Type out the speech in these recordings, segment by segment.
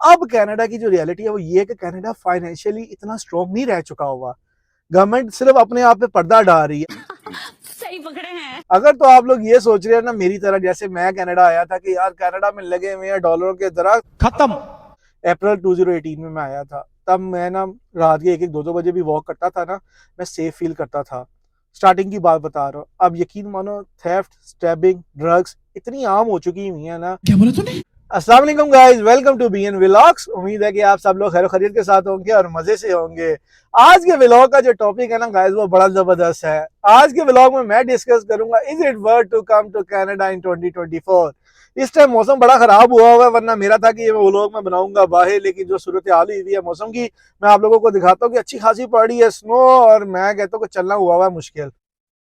अब कनाडा की जो रियलिटी है वो ये है कि कनाडा फाइनेंशियली इतना स्ट्रॉन्ग नहीं रह चुका हुआ। गवर्नमेंट सिर्फ अपने आप पे पर्दा डाल रही है। सही पकड़े हैं। अगर तो आप लोग ये सोच रहे हैं ना मेरी तरह, जैसे मैं कनाडा आया था कि यार कनाडा में लगे हुए हैं डॉलरों के दरख्त खत्म। अप्रैल 2018 में मैं आया था, तब मैं ना रात के 1-1 2-2 बजे भी वॉक करता था ना, मैं सेफ फील करता था। स्टार्टिंग की बात बता रहा हूँ। अब यकीन मानो थेफ्ट, स्टैबिंग, ड्रग्स इतनी आम हो चुकी हुई है ना। क्या बोला तूने? अस्सलाम वालेकुम guys, welcome to BN vlogs. उम्मीद है कि आप सब लोग खैर खैरियत के साथ होंगे और मजे से होंगे। आज के व्लॉग का जो टॉपिक है ना गाइस, वो बड़ा जबरदस्त है। आज के व्लॉग में मैं डिस्कस करूंगा, is it worth to come to Canada in 2024। इस टाइम मौसम बड़ा खराब हुआ हुआ है, वरना मेरा था कि ये व्लॉग मैं बनाऊंगा बाहर, लेकिन जो सूरत हाल हुई है मौसम की, मैं आप लोगों को दिखाता हूँ कि अच्छी खासी पड़ रही है स्नो, और मैं कहता हूँ कि चलना हुआ है मुश्किल।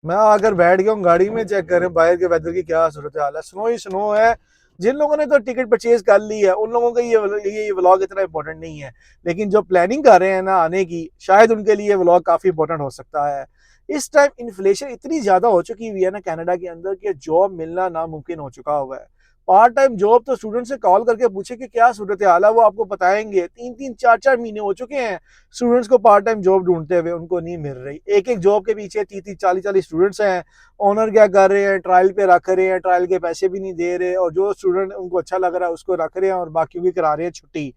मैं अगर बैठ गया हूँ गाड़ी में, चेक करें बाहर के वेदर की क्या सूरत हाल है। स्नो ही स्नो है। जिन लोगों ने तो टिकट परचेज कर ली है उन लोगों का ये व्लॉग इतना इंपॉर्टेंट नहीं है, लेकिन जो प्लानिंग कर रहे हैं ना आने की, शायद उनके लिए व्लॉग काफी इंपॉर्टेंट हो सकता है। इस टाइम इन्फ्लेशन इतनी ज्यादा हो चुकी हुई है ना कनाडा के अंदर कि जॉब मिलना नामुमकिन हो चुका हुआ है। पार्ट टाइम जॉब तो स्टूडेंट से कॉल करके पूछे कि क्या सूरत हाल है, वो आपको बताएंगे। 3-3 4-4 महीने हो चुके हैं स्टूडेंट्स को पार्ट टाइम जॉब ढूंढते हुए, उनको नहीं मिल रही। एक एक जॉब के पीछे 30-40 स्टूडेंट्स हैं। ओनर क्या कर रहे हैं, ट्रायल पे रख रहे हैं, ट्रायल के पैसे भी नहीं दे रहे, और जो स्टूडेंट उनको अच्छा लग रहा है उसको रख रहे हैं और बाकियों की करा रहे हैं छुट्टी।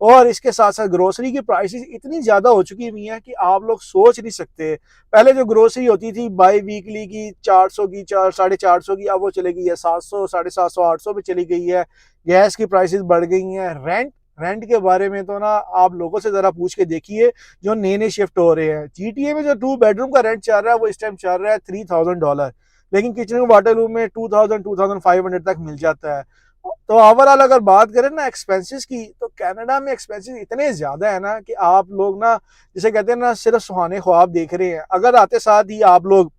और इसके साथ साथ ग्रोसरी की प्राइसेस इतनी ज्यादा हो चुकी हुई हैं कि आप लोग सोच नहीं सकते। पहले जो ग्रोसरी होती थी बाई वीकली की 400 की, 400-450 की, अब वो चली गई है 700, 750, 800 पे चली गई है। गैस की प्राइसेस बढ़ गई हैं। रेंट रेंट के बारे में तो ना आप लोगों से जरा पूछ के देखिए जो नए नए शिफ्ट हो रहे हैं। जीटीए में जो 2 बेडरूम का रेंट चल रहा है वो इस टाइम चल रहा है $3000, लेकिन किचन वाटर रूम में 2000-2500 तक मिल जाता है। तो ओवरऑल अगर बात करें ना एक्सपेंसेस की, तो कनाडा में एक्सपेंसेस इतने ज्यादा है ना कि आप लोग ना, जिसे कहते हैं ना, सिर्फ सुहाने ख्वाब देख रहे हैं। अगर आते साथ ही आप लोग,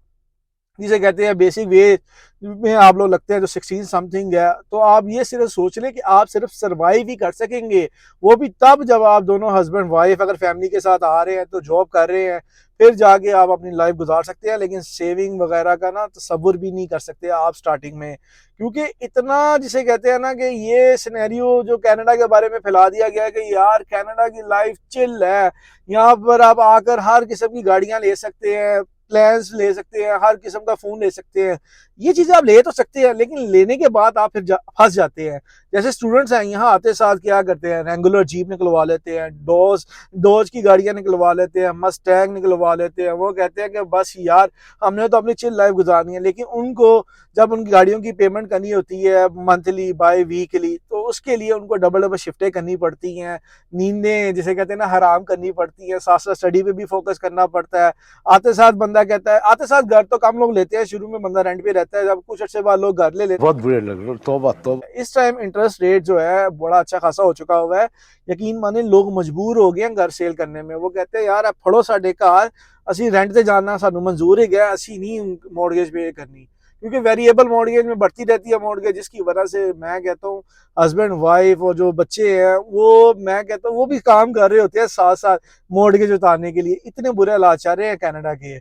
जिसे कहते हैं बेसिक वेज में आप लोग लगते हैं जो 16 समथिंग है, तो आप ये सिर्फ सोच लें कि आप सिर्फ सरवाइव ही कर सकेंगे। वो भी तब जब आप दोनों हस्बैंड वाइफ अगर फैमिली के साथ आ रहे हैं तो जॉब कर रहे हैं, फिर जाके आप अपनी लाइफ गुजार सकते हैं। लेकिन सेविंग वगैरह का ना तसव्वुर भी नहीं कर सकते आप स्टार्टिंग में, क्योंकि इतना, जिसे कहते हैं ना, कि ये सिनेरियो जो कनाडा के बारे में फैला दिया गया है कि यार कनाडा की लाइफ चिल है, यहाँ पर आप आकर हर किस्म की गाड़ियां ले सकते हैं, प्लान्स ले सकते हैं, हर किस्म का फोन ले सकते हैं। ये चीजें आप ले तो सकते हैं, लेकिन लेने के बाद आप फिर फंस जाते हैं। जैसे स्टूडेंट्स हैं, यहाँ आते साथ क्या करते हैं, रेंगुलर जीप निकलवा लेते हैं, डोज डोज की गाड़ियां निकलवा लेते हैं, मस्टैंग निकलवा लेते हैं। वो कहते हैं कि बस यार हमने तो अपनी चिल लाइफ गुजारनी है। लेकिन उनको जब उनकी गाड़ियों की पेमेंट करनी होती है मंथली बाय वीकली, तो उसके लिए उनको डबल डबल शिफ्टें करनी पड़ती हैं, नींदें जिसे कहते हैं ना हराम करनी पड़ती हैं, साथ साथ स्टडी पे भी फोकस करना पड़ता है। आते साथ बंदा कहता है, आते साथ घर तो कम लोग लेते हैं, शुरू में बंदा रेंट पे रहता है, जब कुछ अर्से बाद लोग घर ले लेते हैं। बहुत बुरे लग रहे, तौबा तौबा। इस टाइम इंटरेस्ट रेट जो है बड़ा अच्छा खासा हो चुका हुआ है। यकीन माने लोग मजबूर हो गए हैं घर सेल करने में। वो कहते हैं यार अब फड़ो साडे घर, असी रेंट से जाना सानू मंजूर है गया, असी नहीं मॉर्गेज पे करनी, क्योंकि वेरिएबल मॉर्गेज में बढ़ती रहती है मॉर्गेज, जिसकी वजह से मैं कहता हूँ हस्बैंड वाइफ और जो बच्चे हैं वो, मैं कहता हूँ वो भी काम कर रहे होते हैं साथ साथ मॉर्गेज उतारने के लिए। इतने बुरे हालात चल रहे हैं कनाडा के।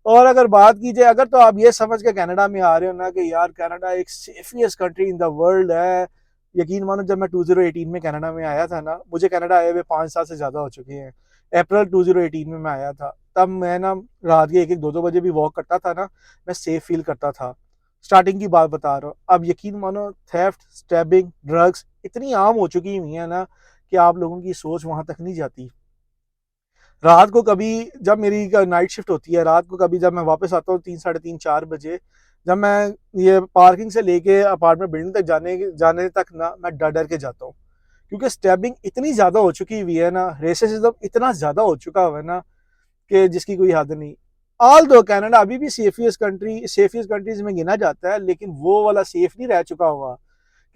और अगर बात की जाए, अगर तो आप ये समझ के कनाडा में आ रहे हो ना कि यार कनाडा एक सेफिएस्ट कंट्री इन द वर्ल्ड है, यकीन मानो जब मैं 2018 में कनाडा में आया था ना, मुझे कनाडा आए हुए 5 साल से ज्यादा हो चुके हैं। अप्रैल 2018 में मैं आया था, तब मैं ना रात के 1-1 2-2 बजे भी वॉक करता था ना, मैं सेफ फील करता था। स्टार्टिंग की बात बता रहा हूँ। अब यकीन मानो थेफ्ट, स्टैबिंग, ड्रग्स इतनी आम हो चुकी हुई है ना कि आप लोगों की सोच वहां तक नहीं जाती। रात को कभी जब मेरी नाइट शिफ्ट होती है, रात को कभी जब मैं वापस आता हूँ 3-3:30-4 बजे, जब मैं ये पार्किंग से लेके अपार्टमेंट बिल्डिंग तक जाने तक ना, मैं डर डर के जाता हूँ, क्योंकि स्टैबिंग इतनी ज्यादा हो चुकी हुई है ना, रेसिज्म इतना ज्यादा हो चुका हुआ है ना कि जिसकी कोई हद नहीं। ऑल दो कनाडा अभी भी सेफियस्ट कंट्रीज में गिना जाता है, लेकिन वो वाला सेफ नहीं रह चुका हुआ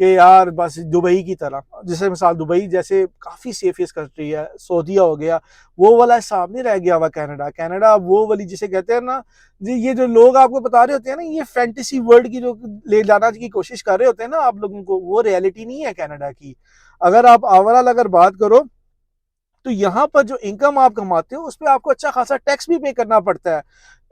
कि यार बस दुबई की तरह, जैसे मिसाल दुबई जैसे काफी सेफियस्ट कंट्री है, सऊदीया हो गया, वो वाला सामने रह गया हुआ कनाडा। कनाडा वो वाली जिसे कहते हैं ना, ये जो लोग आपको बता रहे होते हैं ना, ये फैंटेसी वर्ल्ड की जो ले जाना की कोशिश कर रहे होते हैं ना आप लोगों को, वो रियलिटी नहीं है कनाडा की। अगर आप ओवरऑल अगर बात करो, तो यहाँ पर जो इनकम आप कमाते हो उस पर आपको अच्छा खासा टैक्स भी पे करना पड़ता है।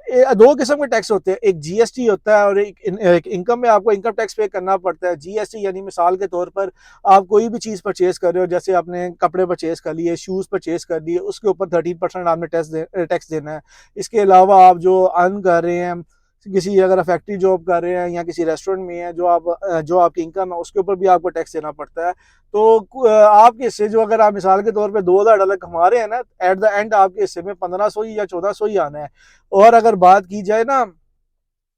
दो किस्म के टैक्स होते हैं, एक जीएसटी होता है और एक इनकम में आपको इनकम टैक्स पे करना पड़ता है। जीएसटी यानी मिसाल के तौर पर आप कोई भी चीज़ परचेज कर रहे हो, जैसे आपने कपड़े परचेज कर लिए, शूज़ परचेज कर लिए, उसके ऊपर 13% आपने टैक्स देना है। इसके अलावा आप जो अर्न कर रहे हैं, किसी अगर फैक्ट्री जॉब कर रहे हैं या किसी रेस्टोरेंट में है, जो आपकी इनकम है उसके ऊपर भी आपको टैक्स देना पड़ता है। तो आपके हिस्से जो, अगर आप मिसाल के तौर पे $2000 कमा रहे हैं ना, एट द एंड आपके हिस्से में 1500 ही या 1400 ही आना है। और अगर बात की जाए ना,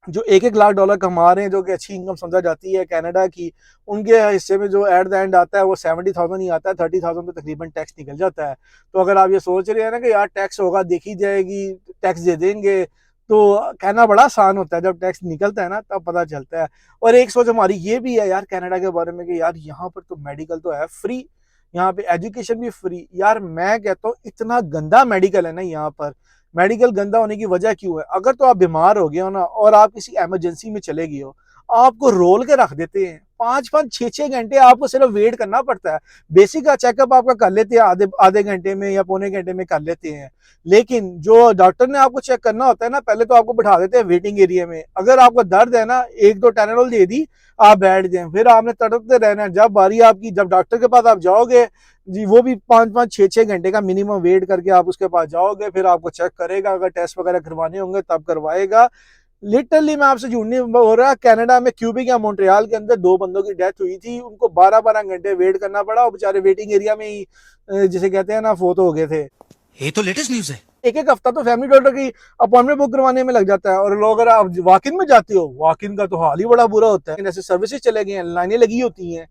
जो $1-1 लाख कमा रहे हैं, जो कि अच्छी इनकम समझा जाती है कनाडा की, उनके हिस्से में जो एट द एंड आता है वो 70,000 ही आता है। 30,000 पे तकरीबन टैक्स निकल जाता है। तो अगर आप ये सोच रहे हैं ना कि यार टैक्स होगा, देखी जाएगी, टैक्स दे देंगे, तो कहना बड़ा आसान होता है, जब टैक्स निकलता है ना तब पता चलता है। और एक सोच हमारी ये भी है यार कनाडा के बारे में कि यार यहाँ पर तो मेडिकल तो है फ्री, यहाँ पे एजुकेशन भी फ्री। यार मैं कहता हूँ इतना गंदा मेडिकल है ना यहाँ पर। मेडिकल गंदा होने की वजह क्यों है? अगर तो आप बीमार हो गए हो ना और आप किसी इमरजेंसी में चले गए हो, आपको रोल के रख देते हैं। 5-5 6-6 घंटे आपको सिर्फ वेट करना पड़ता है। बेसिक का चेकअप आपका कर लेते हैं, आधे आधे घंटे में या पौने घंटे में कर लेते हैं। लेकिन जो डॉक्टर ने आपको चेक करना होता है ना, पहले तो आपको बिठा देते हैं वेटिंग एरिया में। अगर आपको दर्द है ना, एक दो टेनाडोल दे दी, आप बैठ जाए, फिर आपने तड़पते रहना है। जब बारी आपकी, जब डॉक्टर के पास आप जाओगे जी, वो भी 5-5 6-6 घंटे का मिनिमम वेट करके आप उसके पास जाओगे, फिर आपको चेक करेगा, अगर टेस्ट वगैरह करवाने होंगे तब करवाएगा। लिटरली मैं आपसे झूठ नहीं हो रहा, कनाडा में क्यूबिक या मॉन्ट्रियल के अंदर 2 बंदों की डेथ हुई थी, उनको 12-12 घंटे वेट करना पड़ा और बेचारे वेटिंग एरिया में ही जिसे कहते हैं ना, फोत हो गए थे। ये तो लेटेस्ट न्यूज है। एक एक हफ्ता तो फैमिली डॉक्टर की अपॉइंटमेंट बुक करवाने में लग जाता है। और लोग, अगर आप वॉक इन में जाते हो, वॉक इन का तो हाल ही बड़ा बुरा होता है। ऐसे सर्विसेज चले गए हैं, लाइनें लगी होती हैं,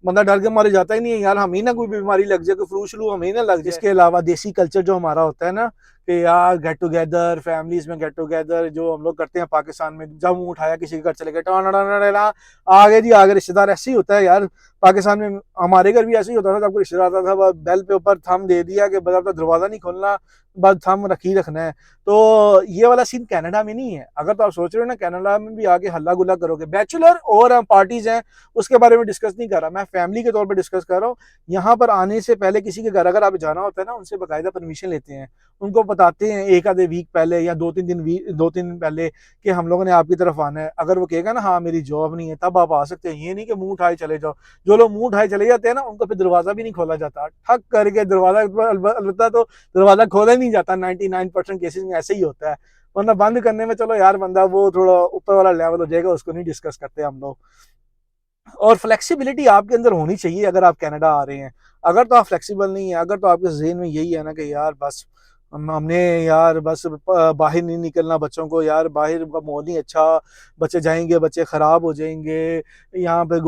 बंदा डर के मारे जाता ही नहीं है, यार हमें ना कोई बीमारी लग जाए, कोई फ्लू श्लू हमें ना लग जाए। इसके अलावा देसी कल्चर जो हमारा होता है ना, कि यार गेट टुगेदर, फैमिलीज में गेट टुगेदर जो हम लोग करते हैं पाकिस्तान में, जब मुंह उठाया किसी के घर चले गए, आगे जी आगे रिश्तेदार, ऐसे ही होता है यार पाकिस्तान में। हमारे घर भी ऐसे ही होता था, जब कोई रिश्तेदार आता था, बेल पे ऊपर थंब दे दिया कि बस दरवाजा नहीं खोलना, बस थंब रखी रखना है। तो ये वाला सीन कनाडा में नहीं है। अगर तो आप सोच रहे हो ना कनाडा में भी आके हल्ला गुल्ला करोगे, बैचलर और पार्टीज हैं, उसके बारे में डिस्कस नहीं कर रहा मैं, फैमिली के तौर पर डिस्कस कर रहा हूँ। यहाँ पर आने से पहले किसी के घर अगर आप जाना होता है ना, उनसे बाकायदा परमिशन लेते हैं, उनको बताते हैं एक आधे वीक पहले या 2-3 दिन पहले कि हम लोगों ने आपकी तरफ आना है। अगर वो कहेगा ना हाँ मेरी जॉब नहीं है, तब आप आ सकते हैं। ये नहीं कि मुंह उठाए चले जाओ। जो लोग मुंह उठाए चले जाते हैं ना, उनको फिर दरवाजा भी नहीं खोला जाता, ठक करके दरवाजा, अलबत्ता तो दरवाजा खोला नहीं जाता। 99% केसेस में ऐसे ही होता है। वरना बंद करने में चलो यार बंदा वो थोड़ा ऊपर वाला लेवल हो जाएगा, उसको नहीं डिस्कस करते हम लोग। और फ्लेक्सिबिलिटी आपके अंदर होनी चाहिए अगर आप कनाडा आ रहे हैं। अगर तो आप फ्लेक्सिबल नहीं है, अगर तो आपके जहन में यही है ना कि यार बस हमने यार बस बाहर नहीं निकलना, बच्चों को यार बाहर का माहौल नहीं अच्छा, बच्चे जाएंगे, बच्चे ख़राब हो जाएंगे, यहाँ पे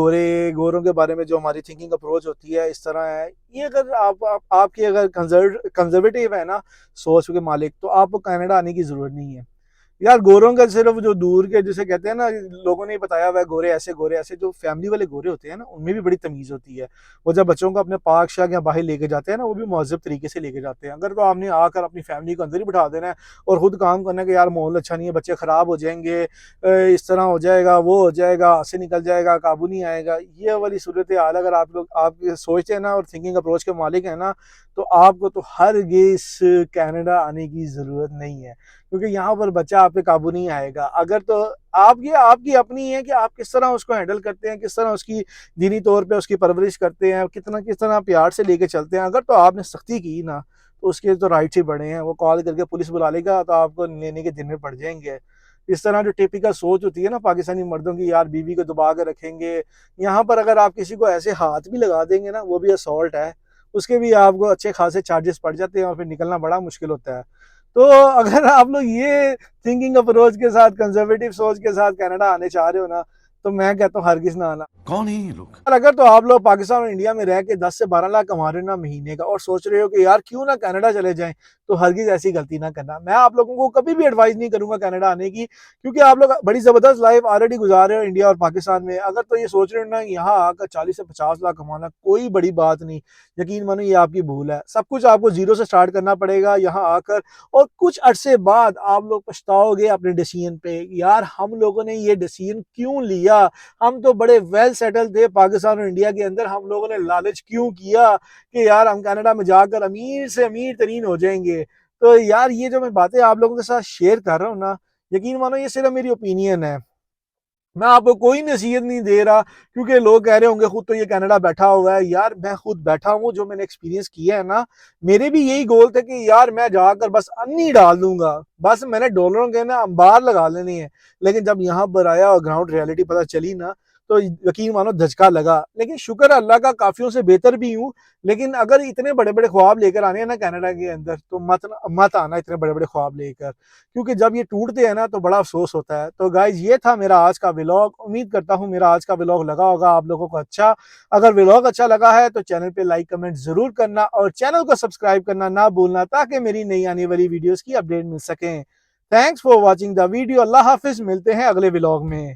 गोरों के बारे में जो हमारी थिंकिंग अप्रोच होती है इस तरह है, ये अगर आपकी अगर कंजर्वेटिव है ना सोच के मालिक, तो आपको कनाडा आने की ज़रूरत नहीं है। यार गोरों का सिर्फ जो दूर के जिसे कहते हैं ना, लोगों ने बताया हुआ है गोरे ऐसे, जो फैमिली वाले गोरे होते हैं ना, उनमें भी बड़ी तमीज होती है। वो जब बच्चों को अपने पार्क शाक या बाहर लेके जाते हैं ना, वो भी महज़ब तरीके से लेके जाते हैं। अगर तो आपने आकर अपनी फैमिली को अंदर ही बिठा देना है और खुद काम करना है कि यार माहौल अच्छा नहीं है, बच्चे खराब हो जाएंगे, इस तरह हो जाएगा, वो हो जाएगा, हाथ से निकल जाएगा, काबू नहीं आएगा, ये वाली सूरत हाल अगर आप लोग आप सोचते हैं ना और थिंकिंग अप्रोच के मालिक है ना, तो आपको तो हरगिज़ कनाडा आने की ज़रूरत नहीं है, क्योंकि यहाँ पर बच्चा आप पे काबू नहीं आएगा। अगर तो आपकी अपनी है कि आप किस तरह उसको हैंडल करते हैं, किस तरह उसकी दीनी तौर पे उसकी परवरिश करते हैं, किस तरह प्यार से लेके चलते हैं। अगर तो आपने सख्ती की ना, तो उसके तो राइट्स ही बड़े हैं। वो कॉल करके पुलिस बुला लेगा तो आपको लेने के दिन में पड़ जाएंगे। इस तरह जो टिपिकल सोच होती है ना पाकिस्तानी मर्दों की, यार बीवी को दबा के रखेंगे, यहाँ पर अगर आप किसी को ऐसे हाथ भी लगा देंगे ना, वो भी असॉल्ट है, उसके भी आपको अच्छे खासे चार्जेस पड़ जाते हैं और फिर निकलना बड़ा मुश्किल होता है। तो अगर आप लोग ये थिंकिंग अप्रोच के साथ, कंजर्वेटिव सोच के साथ कनाडा आने चाह रहे हो ना, तो मैं कहता हूँ हरगिज़ ना आना। कौन है ये लोग? और अगर तो आप लोग पाकिस्तान और इंडिया में रह के 10 से 12 लाख कमा रहे हो ना महीने का, और सोच रहे हो कि यार क्यों ना कनाडा चले जाएं, तो हरगिज़ ऐसी गलती ना करना। मैं आप लोगों को कभी भी एडवाइस नहीं करूंगा कनाडा आने की, क्योंकि आप लोग बड़ी ज़बरदस्त लाइफ ऑलरेडी गुजार रहे हो इंडिया और पाकिस्तान में। अगर तो ये सोच रहे हो ना यहाँ आकर 40 से 50 लाख कमाना कोई बड़ी बात नहीं, यकीन मानो ये आपकी भूल है। सब कुछ आपको जीरो से स्टार्ट करना पड़ेगा यहाँ आकर, और कुछ अरसे बाद आप लोग पछताओगे अपने डिसीजन पे, यार हम लोगों ने ये डिसीजन क्यों लिया, हम तो बड़े वेल सेटल थे पाकिस्तान और इंडिया के अंदर, हम लोगों ने लालच क्यों किया कि यार हम कनाडा में जाकर अमीर से अमीर तरीन हो जाएंगे। तो यार ये जो मैं बातें आप लोगों के साथ शेयर कर रहा हूँ ना, यकीन मानो ये सिर्फ मेरी ओपिनियन है, मैं आपको कोई नसीहत नहीं दे रहा, क्योंकि लोग कह रहे होंगे खुद तो ये कनाडा बैठा हुआ है। यार मैं खुद बैठा हूँ, जो मैंने एक्सपीरियंस किया है ना, मेरे भी यही गोल थे कि यार मैं जाकर बस अन्नी डाल दूंगा, बस मैंने डॉलरों के ना अंबार लगा लेनी है। लेकिन जब यहाँ पर आया और ग्राउंड रियलिटी पता चली ना, तो यकीन मानो धचका लगा। लेकिन शुक्र अल्लाह का, काफियों से बेहतर भी हूँ। लेकिन अगर इतने बड़े बड़े ख्वाब लेकर आने हैं ना कनाडा के अंदर, तो मत आना इतने बड़े बड़े ख्वाब लेकर, क्योंकि जब ये टूटते हैं ना तो बड़ा अफसोस होता है। तो गाइज ये था मेरा आज का व्लॉग। उम्मीद करता हूँ मेरा आज का व्लॉग लगा होगा आप लोगों को अच्छा। अगर व्लॉग अच्छा लगा है तो चैनल पे लाइक कमेंट जरूर करना और चैनल को सब्सक्राइब करना ना भूलना, ताकि मेरी नई आने वाली वीडियोस की अपडेट मिल सके। Thanks for watching the video. अल्लाह हाफिज, मिलते हैं अगले व्लॉग में।